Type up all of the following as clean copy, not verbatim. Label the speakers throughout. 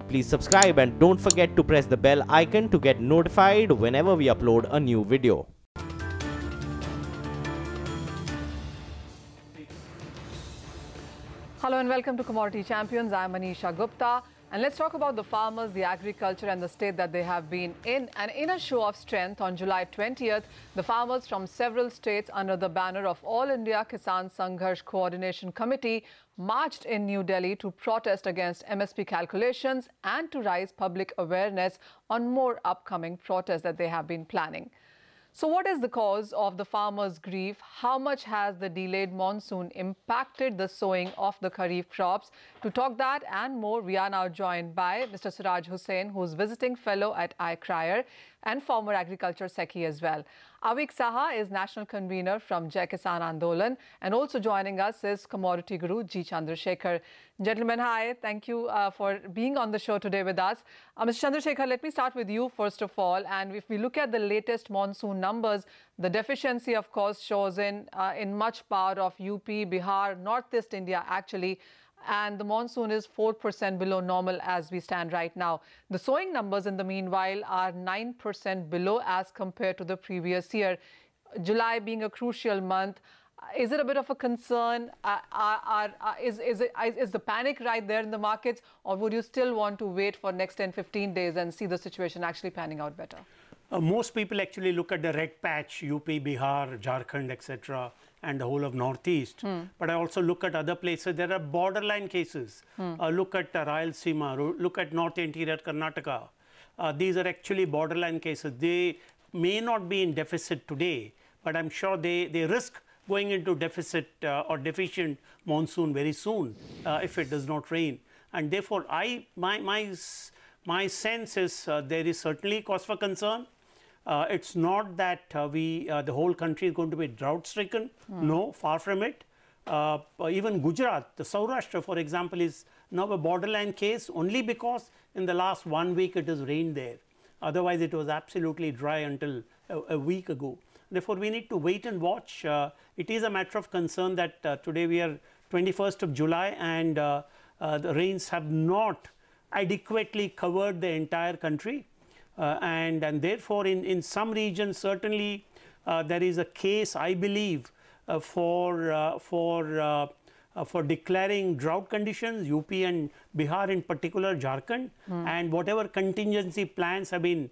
Speaker 1: Please subscribe and don't forget to press the bell icon to get notified whenever we upload a new video.
Speaker 2: Hello and welcome to Commodity Champions. I'm Manisha Gupta. And let's talk about the farmers, the agriculture and the state that they have been in. And in a show of strength on July 20th, the farmers from several states under the banner of All India Kisan Sangharsh Coordination Committee marched in New Delhi to protest against MSP calculations and to raise public awareness on more upcoming protests that they have been planning. So what is the cause of the farmers' grief? How much has the delayed monsoon impacted the sowing of the Kharif crops? To talk that and more, we are now joined by Mr. Suraj Hussain, who is visiting fellow at ICRIER and former agriculture Sekhi as well. Avik Saha is national convener from Jai Kisan Andolan, and also joining us is commodity guru G. Chandrshekhar. Gentlemen, hi. Thank you for being on the show today with us. Mr. Chandrasekhar, let me start with you first of all. And if we look at the latest monsoon numbers, the deficiency, of course, shows in much part of UP, Bihar, Northeast India, actually. And the monsoon is 4% below normal as we stand right now. The sowing numbers in the meanwhile are 9% below as compared to the previous year. July being a crucial month, is it a bit of a concern? Is the panic right there in the markets, or would you still want to wait for next 10-15 days and see the situation actually panning out better?
Speaker 3: Most people actually look at the red patch, UP, Bihar, Jharkhand, etc., and the whole of Northeast. But I also look at other places. There are borderline cases. Look at Rayalaseema, look at North Interior Karnataka. These are actually borderline cases. They may not be in deficit today, but I'm sure they risk going into deficit or deficient monsoon very soon if it does not rain. And therefore, my sense is there is certainly cause for concern. It's not that the whole country is going to be drought-stricken. No, far from it. Even Gujarat, the Saurashtra, for example, is now a borderline case only because in the last 1 week it has rained there. Otherwise, it was absolutely dry until a week ago. Therefore, we need to wait and watch. It is a matter of concern that today we are 21st of July and the rains have not adequately covered the entire country. And therefore, in some regions, certainly there is a case, I believe, for declaring drought conditions, UP and Bihar in particular, Jharkhand, and whatever contingency plans have been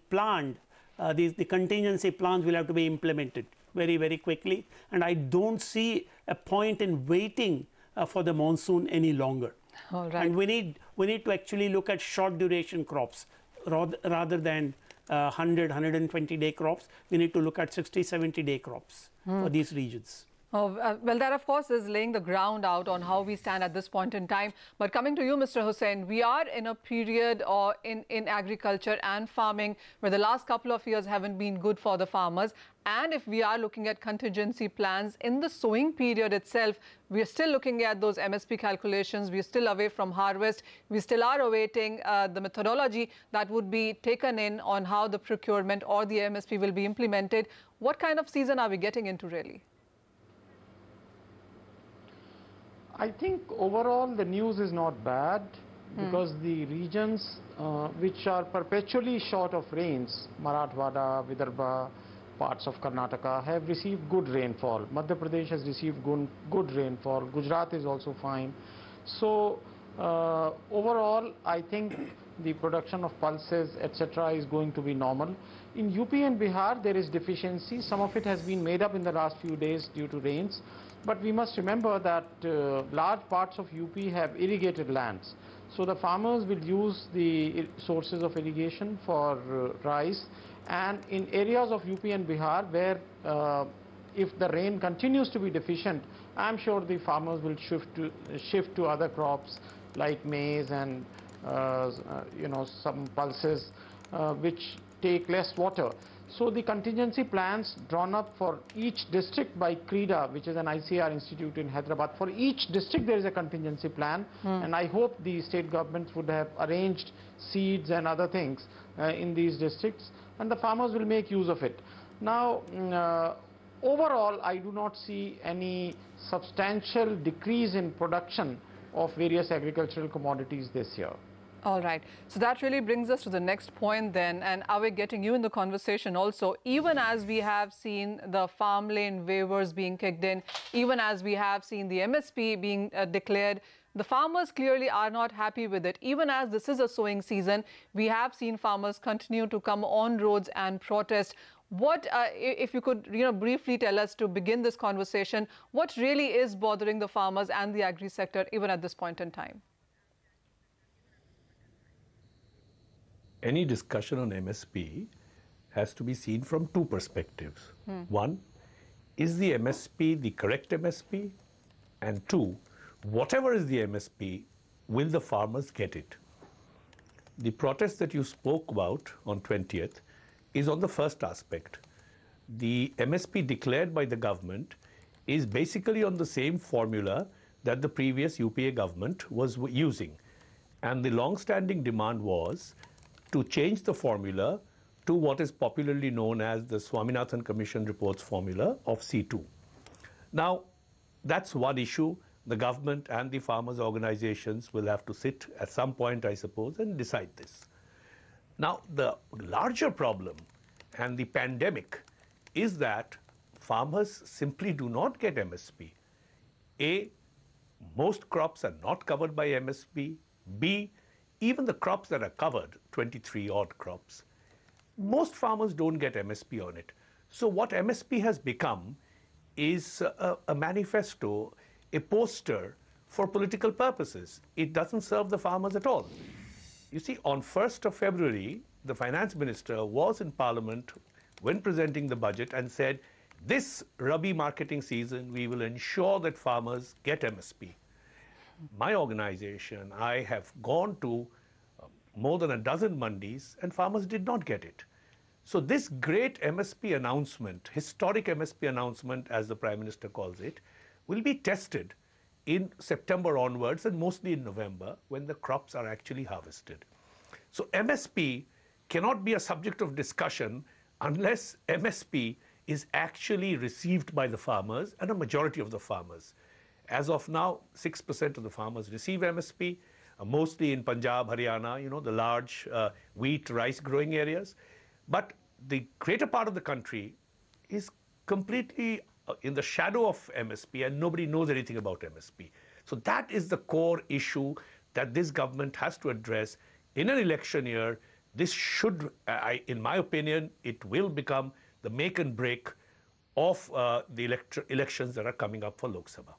Speaker 3: planned. The contingency plans will have to be implemented very, very quickly. And I don't see a point in waiting for the monsoon any longer.
Speaker 2: All right.
Speaker 3: And we need to actually look at short duration crops rather than 100, 120 day crops. We need to look at 60, 70 day crops for these regions.
Speaker 2: Oh, well, that of course is laying the ground out on how we stand at this point in time. But coming to you, Mr. Hussain, we are in a period in agriculture and farming where the last couple of years haven't been good for the farmers. And if we are looking at contingency plans in the sowing period itself, we are still looking at those MSP calculations. We are still away from harvest. We still are awaiting the methodology that would be taken in on how the procurement or the MSP will be implemented. What kind of season are we getting into really?
Speaker 4: I think overall the news is not bad because the regions which are perpetually short of rains, Marathwada, Vidarbha, parts of Karnataka have received good rainfall. Madhya Pradesh has received good rainfall. Gujarat is also fine. So overall, I think the production of pulses, etc., is going to be normal. In UP and Bihar, there is deficiency. Some of it has been made up in the last few days due to rains. But we must remember that large parts of UP have irrigated lands. So the farmers will use the sources of irrigation for rice. And in areas of UP and Bihar where if the rain continues to be deficient, I'm sure the farmers will shift to other crops like maize and some pulses which take less water. So the contingency plans drawn up for each district by CREDA, which is an ICR institute in Hyderabad, for each district there is a contingency plan, and I hope the state governments would have arranged seeds and other things in these districts, and the farmers will make use of it. Now, overall, I do not see any substantial decrease in production of various agricultural commodities this year.
Speaker 2: All right. So that really brings us to the next point then. And Avik, getting you in the conversation also, even as we have seen the farm lane waivers being kicked in, even as we have seen the MSP being declared, the farmers clearly are not happy with it. Even as this is a sowing season, we have seen farmers continue to come on roads and protest. What, if you could, briefly tell us to begin this conversation, what really is bothering the farmers and the agri sector even at this point in time?
Speaker 5: Any discussion on MSP has to be seen from two perspectives. One, is the MSP the correct MSP? And two, whatever is the MSP, will the farmers get it? The protest that you spoke about on 20th is on the first aspect. The MSP declared by the government is basically on the same formula that the previous UPA government was using. And the long-standing demand was to change the formula to what is popularly known as the Swaminathan Commission report's formula of C2. Now, that's one issue. The government and the farmers' organizations will have to sit at some point, I suppose, and decide this. Now, the larger problem and the pandemic is that farmers simply do not get MSP. A, most crops are not covered by MSP. B, even the crops that are covered, 23 odd crops, most farmers don't get MSP on it. So what MSP has become is a manifesto, a poster for political purposes. It doesn't serve the farmers at all. You see, on 1st of February, the finance minister was in Parliament when presenting the budget and said, this Rabi marketing season, we will ensure that farmers get MSP. My organization, I have gone to more than a dozen mandis and farmers did not get it. So this great MSP announcement, historic MSP announcement as the Prime Minister calls it, will be tested in September onwards and mostly in November when the crops are actually harvested. So MSP cannot be a subject of discussion unless MSP is actually received by the farmers and a majority of the farmers. As of now, 6% of the farmers receive MSP, mostly in Punjab, Haryana, the large wheat, rice growing areas. But the greater part of the country is completely in the shadow of MSP and nobody knows anything about MSP. So that is the core issue that this government has to address in an election year. This should, in my opinion, it will become the make and break of the elections that are coming up for Lok Sabha.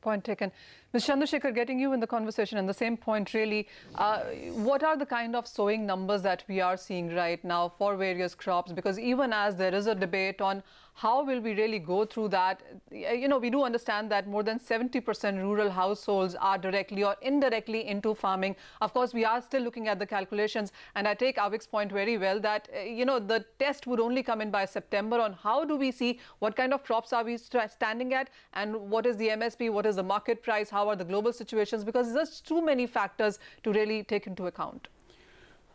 Speaker 2: Point taken. Ms. Chandrshekhar, getting you in the conversation and the same point really, what are the kind of sowing numbers that we are seeing right now for various crops? Because even as there is a debate on how will we really go through that, we do understand that more than 70% rural households are directly or indirectly into farming. Of course, we are still looking at the calculations, and I take Avik's point very well that, the test would only come in by September on how do we see what kind of crops are we standing at and what is the MSP, what is the market price, how are the global situations, because there's too many factors to really take into account.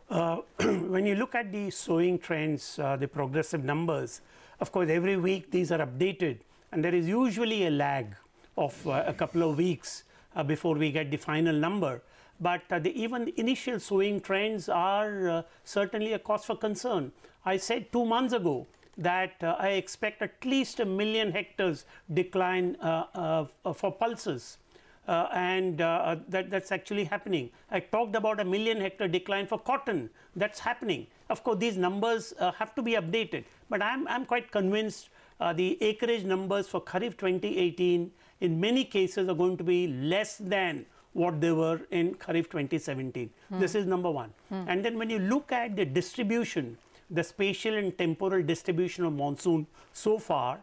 Speaker 3: When you look at the sowing trends, the progressive numbers, of course, every week these are updated, and there is usually a lag of a couple of weeks before we get the final number. But even the initial sowing trends are certainly a cause for concern. I said 2 months ago that I expect at least 1 million hectares decline for pulses. That's actually happening. I talked about 1 million hectare decline for cotton. That's happening. Of course, these numbers have to be updated. But I'm quite convinced the acreage numbers for Kharif 2018 in many cases are going to be less than what they were in Kharif 2017. This is number one. And then when you look at the distribution, the spatial and temporal distribution of monsoon so far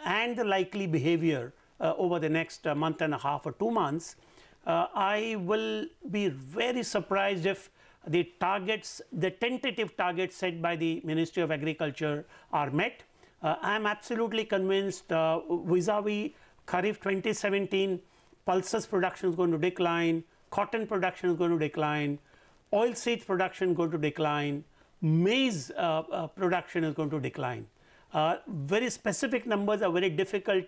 Speaker 3: and the likely behavior over the next month and a half or 2 months, I will be very surprised if the targets, the tentative targets set by the Ministry of Agriculture are met. I am absolutely convinced vis-a-vis Kharif 2017, pulses production is going to decline, cotton production is going to decline, oilseed production is going to decline, maize production is going to decline. Very specific numbers are very difficult.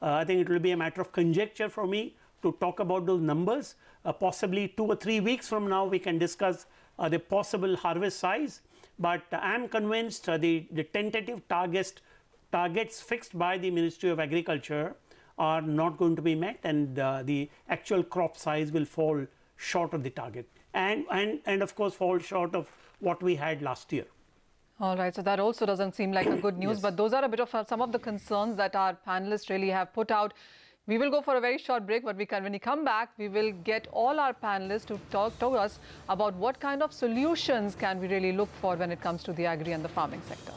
Speaker 3: I think it will be a matter of conjecture for me to talk about those numbers. Possibly 2 or 3 weeks from now, we can discuss the possible harvest size. But I am convinced the tentative targets fixed by the Ministry of Agriculture are not going to be met, and the actual crop size will fall short of the target, and of course fall short of what we had last year.
Speaker 2: All right, so that also doesn't seem like a good news,
Speaker 3: Yes.
Speaker 2: but those are a bit of some of the concerns that our panelists really have put out. We will go for a very short break, but when we come back, we will get all our panelists to talk to us about what kind of solutions can we really look for when it comes to the agri and the farming sector.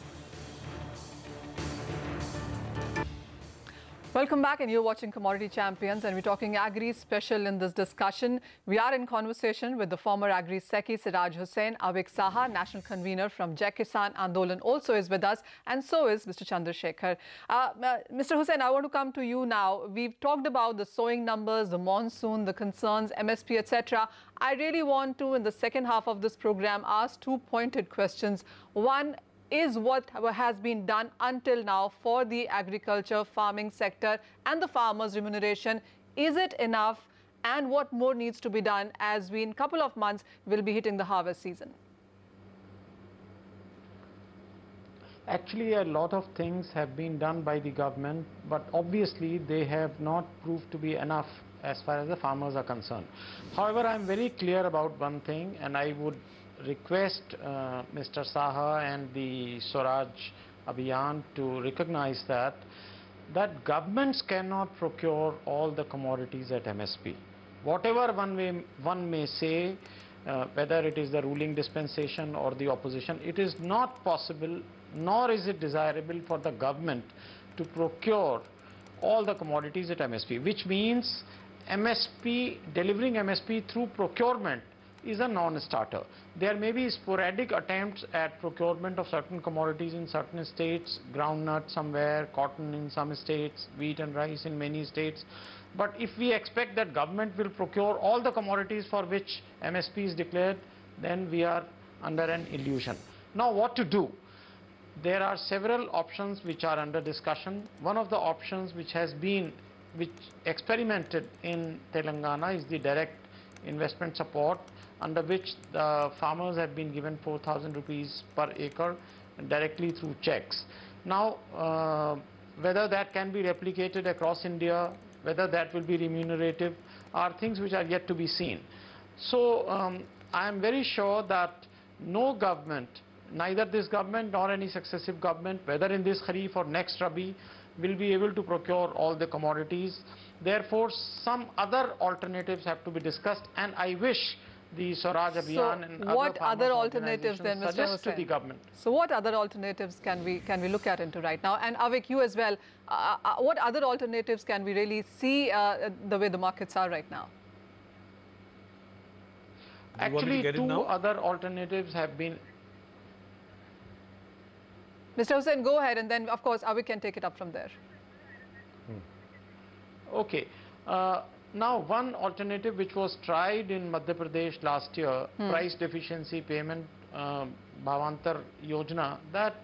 Speaker 2: Welcome back, and you're watching Commodity Champions, and we're talking agri special in this discussion. We are in conversation with the former agri Secchi Suraj Hussain. Avik Saha, national convener from Jai Kisan Andolan, also is with us, and so is Mr. Chandrshekhar. Mr. Hussain, I want to come to you now. We've talked about the sowing numbers, the monsoon, the concerns, MSP, etc. I really want to, in the second half of this program, ask two pointed questions. One, is what has been done until now for the agriculture, farming sector and the farmers' remuneration, is it enough, and what more needs to be done as we in a couple of months will be hitting the harvest season?
Speaker 4: Actually, a lot of things have been done by the government, but obviously they have not proved to be enough as far as the farmers are concerned. However, I am very clear about one thing, and I would request Mr. Saha and the Swaraj Abhiyan to recognize that governments cannot procure all the commodities at MSP. Whatever one may say, whether it is the ruling dispensation or the opposition, it is not possible, nor is it desirable for the government to procure all the commodities at MSP, which means delivering MSP through procurement is a non-starter. There may be sporadic attempts at procurement of certain commodities in certain states, groundnut somewhere, cotton in some states, wheat and rice in many states. But if we expect that government will procure all the commodities for which MSP is declared, then we are under an illusion. Now, what to do? There are several options which are under discussion. One of the options which experimented in Telangana is the direct investment support, under which the farmers have been given 4,000 rupees per acre directly through checks. Now, whether that can be replicated across India, whether that will be remunerative, are things which are yet to be seen. So, I am very sure that no government, neither this government nor any successive government, whether in this Kharif or next Rabi, will be able to procure all the commodities. Therefore, some other alternatives have to be discussed, and I wish the Swaraj Abhiyan and
Speaker 2: what other alternatives then, Mr. Hussain?
Speaker 4: To the government.
Speaker 2: So what other alternatives can we look at into right now? And Avik, you as well, what other alternatives can we really see the way the markets are right now?
Speaker 4: Actually, two other alternatives have been...
Speaker 2: Mr. Hussain, go ahead, and then of course Avik can take it up from there.
Speaker 4: Okay. Now, one alternative which was tried in Madhya Pradesh last year, price deficiency payment, Bhavantar Yojana, that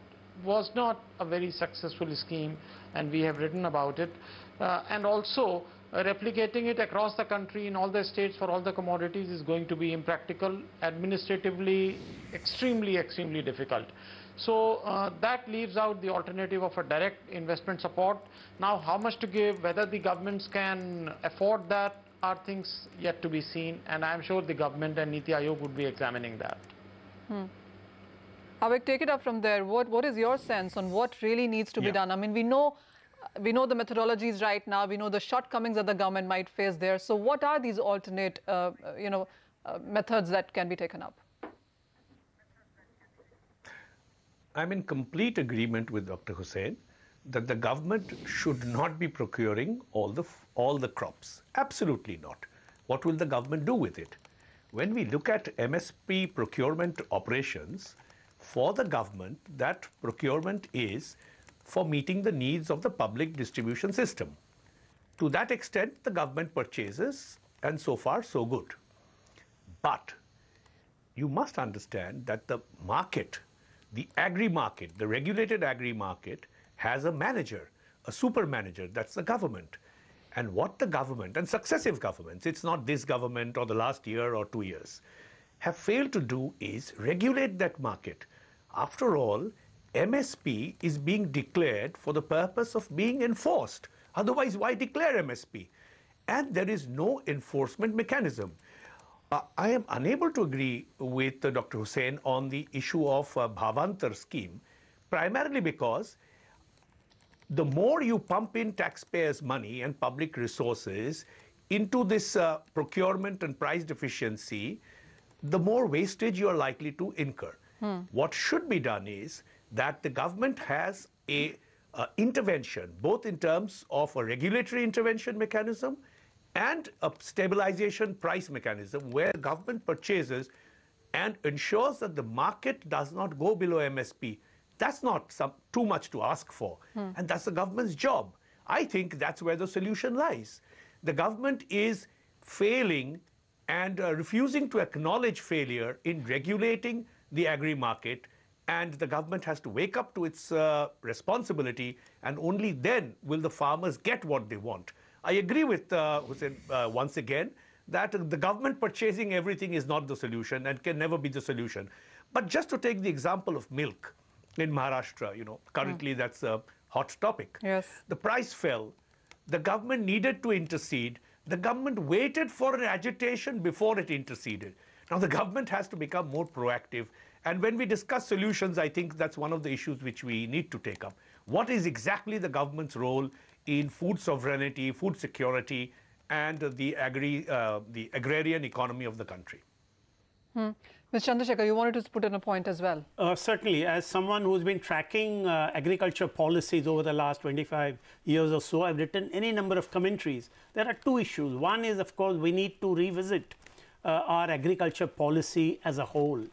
Speaker 4: was not a very successful scheme, and we have written about it. And also, replicating it across the country in all the states for all the commodities is going to be impractical, administratively extremely difficult. So that leaves out the alternative of a direct investment support. Now, how much to give, whether the governments can afford that, are things yet to be seen, and I am sure the government and Niti Aayog would be examining that.
Speaker 2: Avik, take it up from there. What is your sense on what really needs to be done? I mean, we know the methodologies right now. We know the shortcomings that the government might face there. So what are these alternate, methods that can be taken up?
Speaker 5: I'm in complete agreement with Dr. Hussain that the government should not be procuring all the crops. Absolutely not. What will the government do with it? When we look at MSP procurement operations, for the government, that procurement is for meeting the needs of the public distribution system. To that extent, the government purchases, and so far, so good. But you must understand that the market, the agri-market, the regulated agri-market, has a manager, a super manager, that's the government. And what the government and successive governments, it's not this government or the last year or 2 years, have failed to do is regulate that market. After all, MSP is being declared for the purpose of being enforced. Otherwise, why declare MSP? And there is no enforcement mechanism. I am unable to agree with Dr. Hussain on the issue of Bhavantar scheme, primarily because the more you pump in taxpayers' money and public resources into this procurement and price deficiency, the more wastage you are likely to incur. What should be done is that the government has a intervention, both in terms of a regulatory intervention mechanism and a stabilization price mechanism, where government purchases and ensures that the market does not go below MSP. That's not too much to ask for, and that's the government's job. I think that's where the solution lies. The government is failing and refusing to acknowledge failure in regulating the agri-market, and the government has to wake up to its responsibility, and only then will the farmers get what they want. I agree with Hussain once again that the government purchasing everything is not the solution and can never be the solution. But just to take the example of milk in Maharashtra, currently that's a hot topic.
Speaker 2: Yes.
Speaker 5: The price fell. The government needed to intercede. The government waited for an agitation before it interceded. Now the government has to become more proactive. And when we discuss solutions, I think that's one of the issues which we need to take up. What is exactly the government's role in food sovereignty, food security, and the agrarian economy of the country?
Speaker 2: Mr. Chandrshekhar, you wanted to put in a point as well.
Speaker 3: Certainly, as someone who's been tracking agriculture policies over the last 25 years or so, I've written any number of commentaries. There are two issues. One is, of course, we need to revisit our agriculture policy as a whole.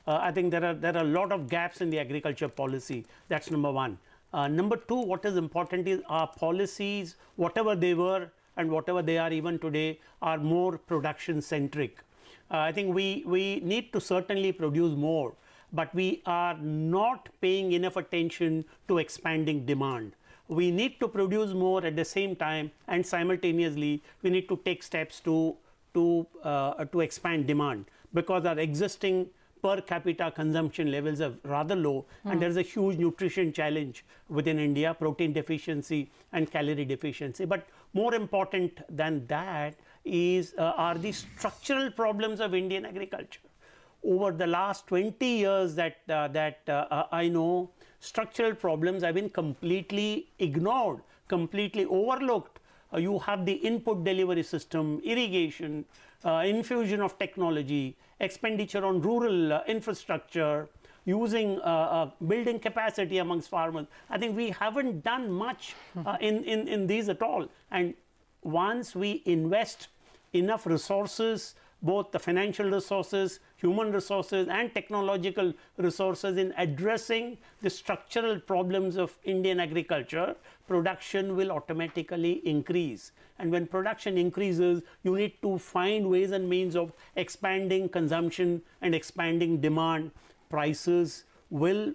Speaker 3: I think there are a lot of gaps in the agriculture policy. That's number one. Number two, what is important is our policies, whatever they were and whatever they are even today, are more production centric. I think we need to certainly produce more, but we are not paying enough attention to expanding demand. We need to produce more at the same time, and simultaneously we need to take steps to expand demand, because our existing per capita consumption levels are rather low, and there is a huge nutrition challenge within India, protein deficiency and calorie deficiency. But more important than that is are the structural problems of Indian agriculture. Over the last 20 years that I know, structural problems have been completely ignored, completely overlooked. You have the input delivery system, irrigation, infusion of technology, expenditure on rural infrastructure, using building capacity amongst farmers. I think we haven't done much in these at all. And once we invest enough resources, both the financial resources, human resources, and technological resources in addressing the structural problems of Indian agriculture, production will automatically increase. And when production increases, you need to find ways and means of expanding consumption and expanding demand. Prices will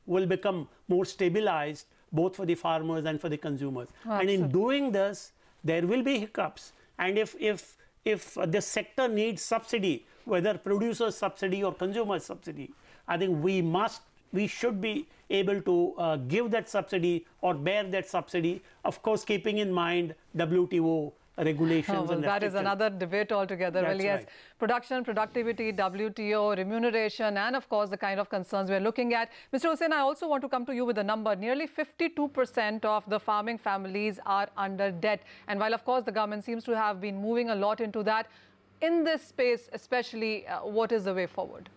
Speaker 3: become more stabilized, both for the farmers and for the consumers. And in doing this, there will be hiccups. And if the sector needs subsidy, whether producer subsidy or consumer subsidy, I think we should be able to give that subsidy or bear that subsidy, of course keeping in mind WTO regulations.
Speaker 2: Well, that is another debate altogether.
Speaker 3: That's
Speaker 2: well, yes,
Speaker 3: right.
Speaker 2: Production, productivity, WTO, remuneration, and of course the kind of concerns we're looking at. Mr. Hussain, I also want to come to you with a number. Nearly 52% of the farming families are under debt. And while of course the government seems to have been moving a lot into that, in this space especially, what is the way forward?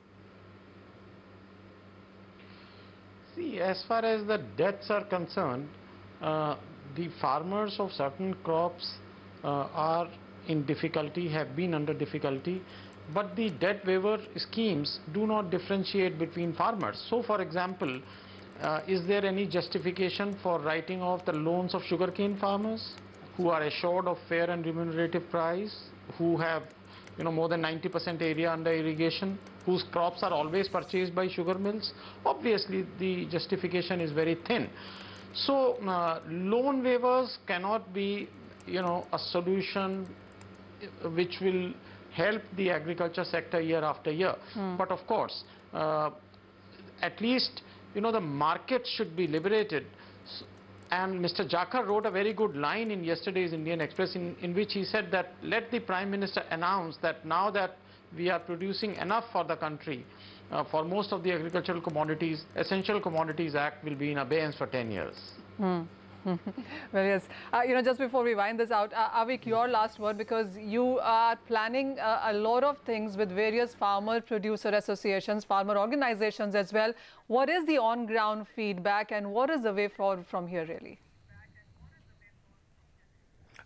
Speaker 4: See, as far as the debts are concerned, the farmers of certain crops are in difficulty, have been under difficulty, but the debt waiver schemes do not differentiate between farmers. So, for example, is there any justification for writing off the loans of sugarcane farmers who are assured of fair and remunerative price, who have more than 90% area under irrigation, whose crops are always purchased by sugar mills? Obviously, the justification is very thin. So, loan waivers cannot be a solution which will help the agriculture sector year after year. But of course, at least, the market should be liberated. And Mr. Jakhar wrote a very good line in yesterday's Indian Express in which he said that let the Prime Minister announce that now that we are producing enough for the country, for most of the agricultural commodities, Essential Commodities Act will be in abeyance for 10 years.
Speaker 2: Well, yes. Just before we wind this out, Avik, your last word, because you are planning a lot of things with various farmer producer associations, farmer organizations as well. What is the on-ground feedback and what is the way forward from here, really?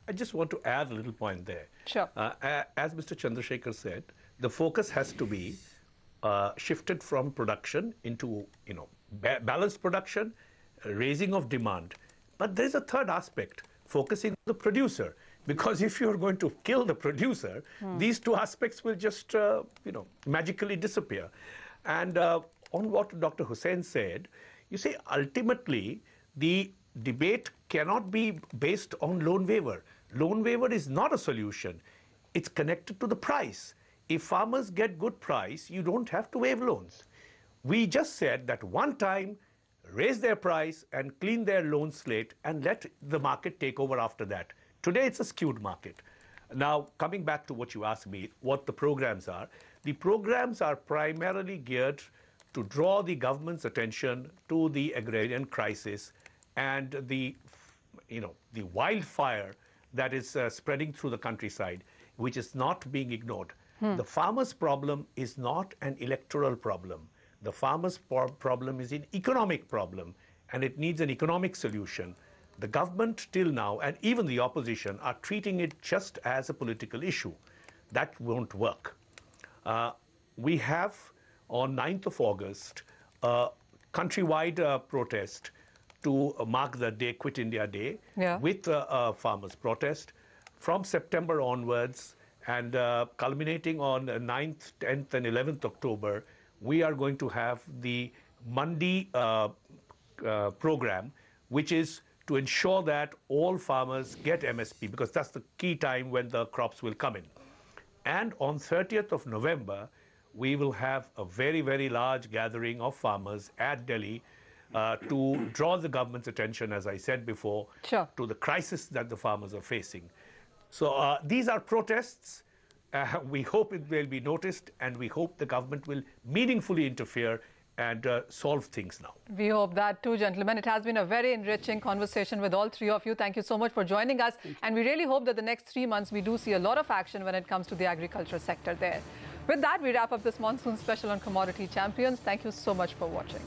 Speaker 5: I just want to add a little point there.
Speaker 2: Sure.
Speaker 5: As Mr. Chandrshekhar said, the focus has to be shifted from production into, balanced production, raising of demand. But there's a third aspect, focusing on the producer. Because if you're going to kill the producer, these two aspects will just, magically disappear. And on what Dr. Hussain said, you see, ultimately, the debate cannot be based on loan waiver. Loan waiver is not a solution. It's connected to the price. If farmers get good price, you don't have to waive loans. We just said that one time, raise their price and clean their loan slate and let the market take over after that. Today, it's a skewed market. Now, coming back to what you asked me, what the programs are. The programs are primarily geared to draw the government's attention to the agrarian crisis and the wildfire that is spreading through the countryside, which is not being ignored. The farmer's problem is not an electoral problem. The farmer's problem is an economic problem, and it needs an economic solution. The government till now, and even the opposition, are treating it just as a political issue. That won't work. We have, on 9th of August, a countrywide protest to mark the day, Quit India Day, with a farmers' protest. From September onwards, and culminating on 9th, 10th, and 11th October, we are going to have the Mandi program, which is to ensure that all farmers get MSP, because that's the key time when the crops will come in. And on 30th of November, we will have a very, very large gathering of farmers at Delhi to draw the government's attention, as I said before, to the crisis that the farmers are facing. So these are protests. We hope it will be noticed, and we hope the government will meaningfully interfere and solve things now.
Speaker 2: We hope that too, gentlemen. It has been a very enriching conversation with all three of you. Thank you so much for joining us. And we really hope that the next 3 months we do see a lot of action when it comes to the agriculture sector there. With that, we wrap up this monsoon special on Commodity Champions. Thank you so much for watching.